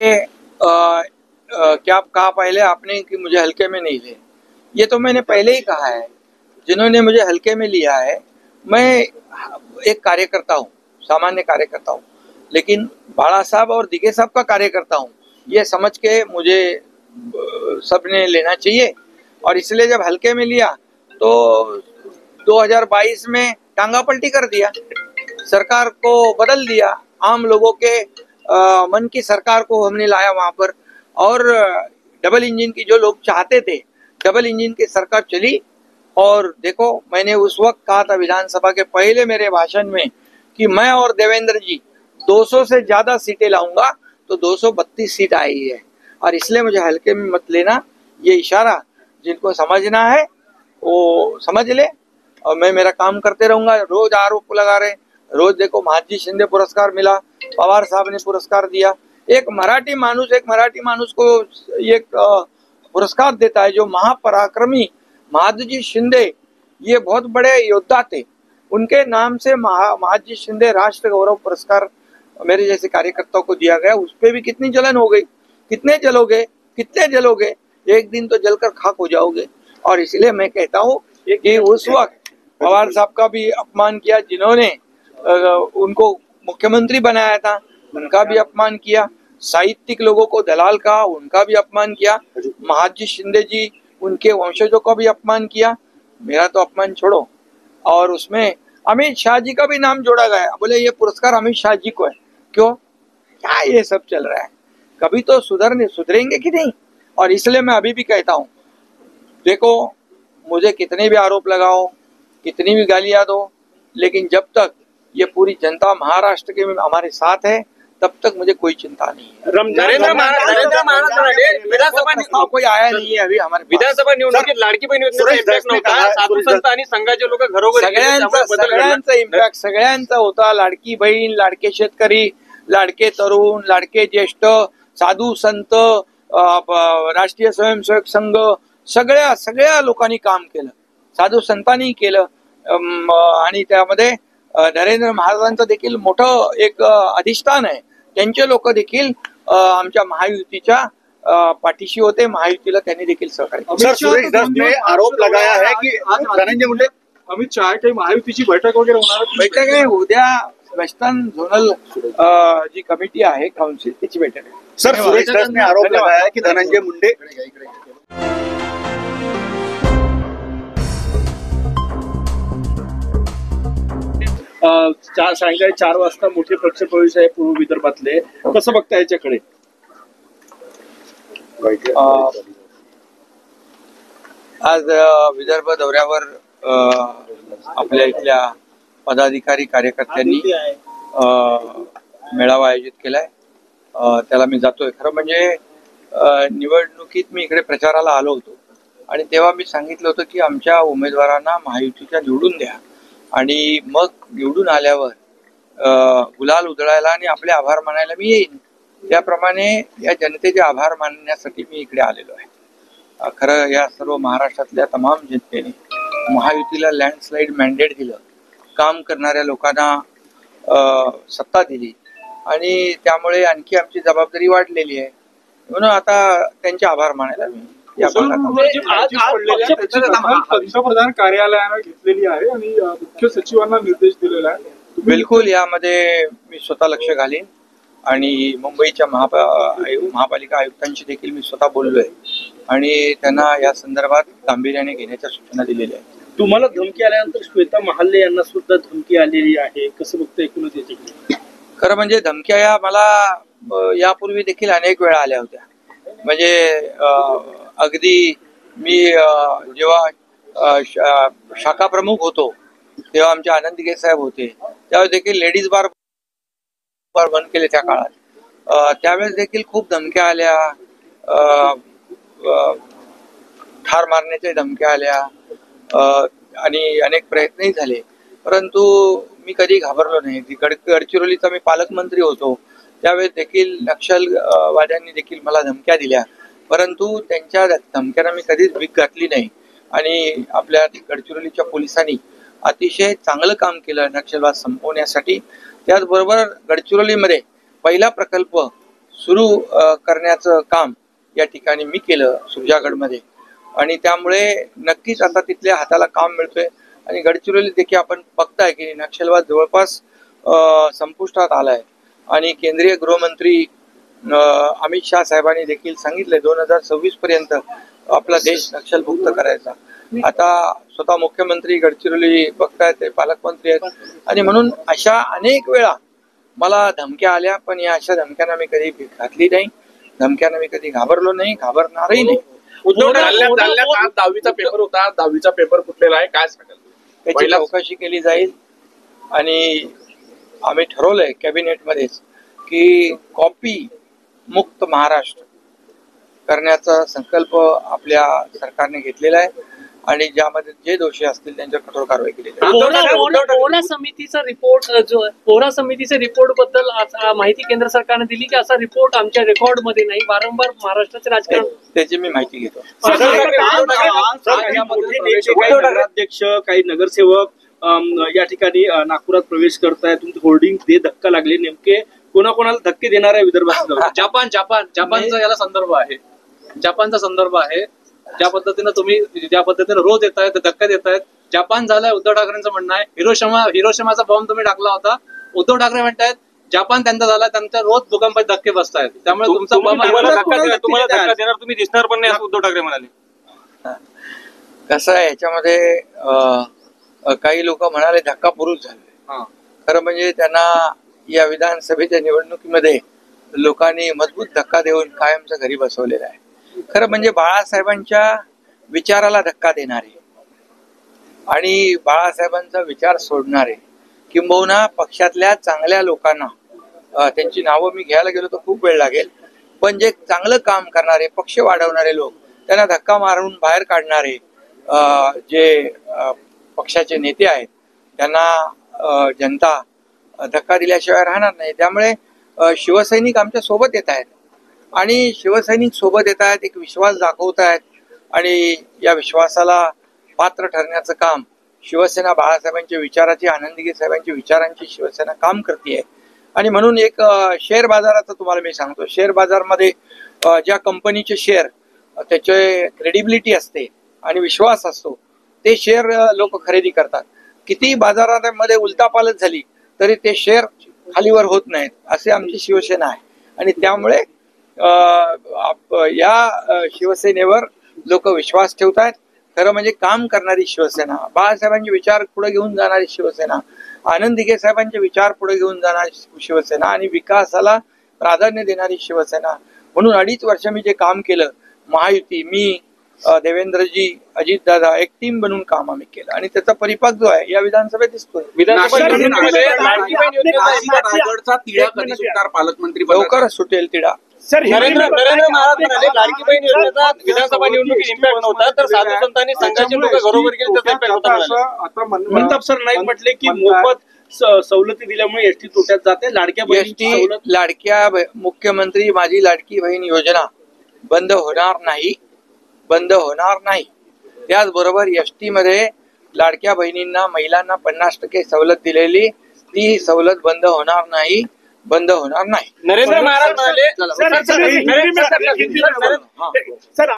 क्या कहा पहले आपने कि मुझे हल्के में नहीं ले, ये तो मैंने पहले ही कहा है। जिन्होंने मुझे हल्के में लिया है, मैं एक कार्यकर्ता हूँ, सामान्य कार्यकर्ता हूँ, लेकिन बाला साहब और दिघे साहब का कार्यकर्ता हूँ, ये समझ के मुझे सबने लेना चाहिए। और इसलिए जब हल्के में लिया तो 2022 में टांगा पलटी कर दिया, सरकार को बदल दिया, आम लोगों के मन की सरकार को हमने लाया वहां पर। और डबल इंजन की जो लोग चाहते थे, डबल इंजन की सरकार चली। और देखो, मैंने उस वक्त कहा था विधानसभा के पहले मेरे भाषण में कि मैं और देवेंद्र जी 200 से ज्यादा सीटें लाऊंगा, तो 232 सीट आई है। और इसलिए मुझे हल्के में मत लेना, ये इशारा जिनको समझना है वो समझ ले। और मैं मेरा काम करते रहूंगा। रोज आरोप लगा रहे, रोज देखो महाजी शिंदे पुरस्कार मिला, पवार साहब ने पुरस्कार दिया। एक मराठी माणूस को एक पुरस्कार देता है जो महापराक्रमी महादजी शिंदे, ये बहुत बड़े योद्धा थे, उनके नाम से महादजी शिंदे राष्ट्र गौरव पुरस्कार मेरे जैसे कार्यकर्ताओं को दिया गया। उस पर भी कितनी जलन हो गई, कितने जलोगे, एक दिन तो जलकर खाक हो जाओगे। और इसलिए मैं कहता हूँ कि उस वक्त पवार साहब का भी अपमान किया, जिन्होंने उनको मुख्यमंत्री बनाया था, उनका भी अपमान किया। साहित्यिक लोगों को दलाल कहा, उनका भी अपमान किया। महादजी शिंदे जी, उनके वंशजों का भी अपमान किया। मेरा तो अपमान छोड़ो। और उसमें अमित शाह जी का भी नाम जोड़ा गया, बोले ये पुरस्कार अमित शाह जी को है। क्यों, क्या ये सब चल रहा है? कभी तो सुधरेंगे कि नहीं? और इसलिए मैं अभी भी कहता हूँ, देखो, मुझे कितने भी आरोप लगाओ, कितनी भी गालियां दो, लेकिन जब तक ये पूरी जनता महाराष्ट्र के हमारे साथ है, तब तक मुझे कोई चिंता नहीं है। नरेंद्र महाराज विधानसभा कोई आया नहीं है अभी हमारे विधानसभा निवडणुकीत लाडकी बहीण योजनेचा इम्पॅक्ट नव्हता, साधू संत आणि संघाचे लोक घरोघरी सगळ्यांचा इम्पॅक्ट सगळ्यांचा होता। लाडकी बहीण, लाडके शेतकरी, लाडके तरुण, लाडके ज्येष्ठ, साधू संत, राष्ट्रीय स्वयंसेवक संघ, सगळ्या लोकांनी काम केलं, साधू संतांनी केलं। आणि त्यामध्ये नरेंद्र महाराजांचं देखील मोठं एक अधिष्ठान आहे, त्यांचे लोक देखील आमच्या महायुतीच्या पाठीशी होते, महायुतीला त्यांनी देखील सहकार्य सर, सुरेश दस ने आरोप लगाया है कि धनंजय मुंडे अमित शाह काही महायुतीची बैठक वगैरे होणार? बैठक आहे उद्या, वेस्टर्न झोनल जी कमिटी आहे काउन्सिल, त्याची बैठक आहे। सर, सुरेश दस ने आरोप लगाया है कि धनंजय मुंडे सायंकाळी 4 वाजता मोठे पक्ष प्रवेश आहे पूर्व विदर्भातले, कसं बघता याच्याकडे? आज विदर्भ दौऱ्यावर आपल्या इथल्या पदाधिकारी कार्यकर्त्यांनी मेळावा आयोजित केलाय, त्याला मी जातोय। खरं म्हणजे निवडणुकीत मी इकडे प्रचाराला आलो होतो आणि तेव्हा मी सांगितलं होतं की आमच्या उमेदवारांना महायुतीच्या निवडून द्या, आणि मग निवडून आल्यावर गुलाल उधळायला आणि आपले आभार मानायला मी येईन। त्याप्रमाणे या जनतेचे आभार मानण्यासाठी मी इकडे आलेलो आहे। खरं या सर्व महाराष्ट्रातल्या तमाम जनतेने महायुतीला लँडस्लाइड मॅन्डेट दिलं, काम करणाऱ्या लोकांना सत्ता दिली, आणि त्यामुळे आणखी आमची जबाबदारी वाढलेली आहे, म्हणून आता त्यांचे आभार मानायला मी पंतप्रधान कार्यालयानं घेतलेली आहे आणि मुख्य सचिवांना निर्देश दिलेला आहे। बिलकुल, यामध्ये मी स्वतः लक्ष घालीन आणि मुंबईच्या महापालिका आयुक्तांशी देखील मी स्वतः बोललोय आणि त्यांना या संदर्भात गांभीर्याने घेण्याच्या सूचना दिलेल्या आहेत। तुम्हाला धमकी आल्यानंतर श्वेता महाले यांना सुद्धा धमकी आलेली आहे, कसं बघता एकूणच याच्याकडे? खरं म्हणजे धमक्या या मला यापूर्वी देखील अनेक वेळा आल्या होत्या। म्हणजे अगदी मी जेव्हा शाखा प्रमुख होतो तेव्हा आमचे आनंद दिघे साहेब होते, त्यावेळेस देखील लेडीज बार बंद केले त्या काळात। त्यावेळेस देखील खूप धमक्या आल्या, ठार मारण्याच्या धमक्या आल्या आणि अनेक प्रयत्नही झाले, परंतु मी कधी घाबरलो नाही। गडचिरोलीचा मी पालकमंत्री होतो त्यावेळेस देखील नक्षलवाद्यांनी देखील मला धमक्या दिल्या, परंतु त्यांच्या धमक्यांना मी कधीच भीक घातली नाही आणि आपल्या गडचिरोलीच्या पोलिसांनी अतिशय चांगलं काम केलं नक्षलवाद संपवण्यासाठी। त्याचबरोबर गडचिरोलीमध्ये पहिला प्रकल्प सुरू करण्याचं काम या ठिकाणी मी केलं सुरजागडमध्ये आणि त्यामुळे नक्कीच आता तिथल्या हाताला काम मिळतोय आणि गडचिरोली देखील आपण बघताय की नक्षलवाद जवळपास संपुष्टात आलाय आणि केंद्रीय गृहमंत्री अमित शाह साहेबांनी देखील सांगितले 2026 पर्यंत आपला देश नक्षलमुक्त करायचा. आता स्वतः मुख्यमंत्री गडचिरोली बघतायत, ते पालकमंत्री आहेत आणि म्हणून अशा अनेक वेळा मला धमक्या आल्या, पण या अशा धमक्यांना मी कधी घातली नाही, धमक्यांना मी कधी घाबरलो नाही, घाबरणारही नाही. दहावीचा पेपर होता, 10वीचा पेपर फुटलेला आहे, काय सांगाल? त्याची चौकशी केली जाईल आणि आम्ही ठरवलंय कॅबिनेटमध्येच की कॉपी मुक्त महाराष्ट्र करण्याचा संकल्प आपल्या सरकारने घेतलेला आहे आणि ज्यामध्ये जे दोषी असतील त्यांच्यावर कठोर कारवाई केली जाईल. ओला समितीचा रिपोर्ट जो ओरा समितीच्या रिपोर्ट बद्दल माहिती केंद्र सरकारने दिली की असा रिपोर्ट आमच्या रेकॉर्ड मध्ये नाही, वारंवार महाराष्ट्राचे राजकारण त्याची मी माहिती घेतो. नगराध्यक्ष काही नगरसेवक या ठिकाणी नागपुरात प्रवेश करतायत, तुमचे होर्डिंग ते धक्का लागले, नेमके कोणाकोणाला धक्के देणार आहे विदर्भात? जपानचा याला संदर्भ आहे, जपानचा संदर्भ आहे. ज्या पद्धतीने रोज येत आहेत, धक्का देत आहेत. जपान झालाय उद्धव ठाकरेंचं म्हणणं आहे. हिरोशिमाचा बॉम्ब तुम्ही टाकला होता, उद्धव ठाकरे म्हणतायत जपान त्यांचा झाला, त्यांच्या रोज भूकंपात धक्के बसतायत. त्यामुळे तुमचा बॉम्ब तुम्हाला धक्का देणार, तुम्ही दिसणार पण नाही असं उद्धव ठाकरे म्हणाले. कसं आहे याच्यामध्ये काही लोक म्हणाले धक्का पुरुष झाले. खरं म्हणजे त्यांना या विधानसभेच्या निवडणुकीमध्ये लोकांनी मजबूत धक्का देऊन कायमचं घरी बसवलेलं आहे. खरं म्हणजे बाळासाहेबांच्या विचाराला धक्का देणारे आणि बाळासाहेबांचा विचार सोडणारे किंबहुना पक्षातल्या चांगल्या लोकांना, त्यांची नावं मी घ्यायला गेलो तर खूप वेळ लागेल, पण जे चांगलं काम करणारे, पक्ष वाढवणारे लोक, त्यांना धक्का मारून बाहेर काढणारे जे पक्षाचे नेते आहेत त्यांना जनता धक्का दिल्याशिवाय राहणार नाही. त्यामुळे शिवसैनिक आमच्या सोबत येत आहेत आणि शिवसैनिक सोबत येत आहेत, एक विश्वास दाखवत आहेत आणि या विश्वासाला पात्र ठरण्याचं काम शिवसेना बाळासाहेबांच्या विचाराची, आनंदगी साहेबांच्या विचारांची शिवसेना काम करते. आणि म्हणून एक शेअर बाजाराचं तुम्हाला मी सांगतो, शेअर बाजारमध्ये ज्या कंपनीचे शेअर त्याचे क्रेडिबिलिटी असते आणि विश्वास असतो ते शेअर लोक खरेदी करतात. किती बाजारामध्ये उलटापालट झाली तरी ते शेअर खालीवर होत नाहीत, असे आमची शिवसेना आहे. आणि त्यामुळे या शिवसेनेवर लोक विश्वास ठेवतात. खरं म्हणजे काम करणारी शिवसेना, बाळासाहेबांचे विचार पुढे घेऊन जाणारी शिवसेना, आनंद दिघे साहेबांचे विचार पुढे घेऊन जाणारी शिवसेना आणि विकासाला प्राधान्य देणारी शिवसेना. म्हणून 2.5 वर्ष मी जे काम केलं, महायुती, मी, देवेंद्रजी, अजितदादा, एक टीम बनवून काम आम्ही केलं आणि त्याचा परिपाक जो आहे या विधानसभेत दिसतोय. पालकमंत्री लवकरच सुटेल तिढा. नरेंद्र महाराज म्हणाले लाडकी बहीण योजनेचा विधानसभा निवडणुकीत इम्पॅक्ट नव्हता, तर साधू संतांनी संघाची लोक घरोघरी गेले त्याचा इम्पॅक्ट होता. म्हणतात सर नाईक म्हटले की मोफत सवलती दिल्यामुळे एसटी तोट्यात जाते. लाडक्या मुख्यमंत्री माझी लाडकी बहीण योजना बंद होणार नाही, बंद होणार नाही. त्याचबरोबर एसटी मध्ये लाडक्या बहिणींना, महिलांना 50% सवलत दिलेली, ती सवलत बंद होणार नाही, बंद होणार नाही. नरेंद्र महाराज म्हणाले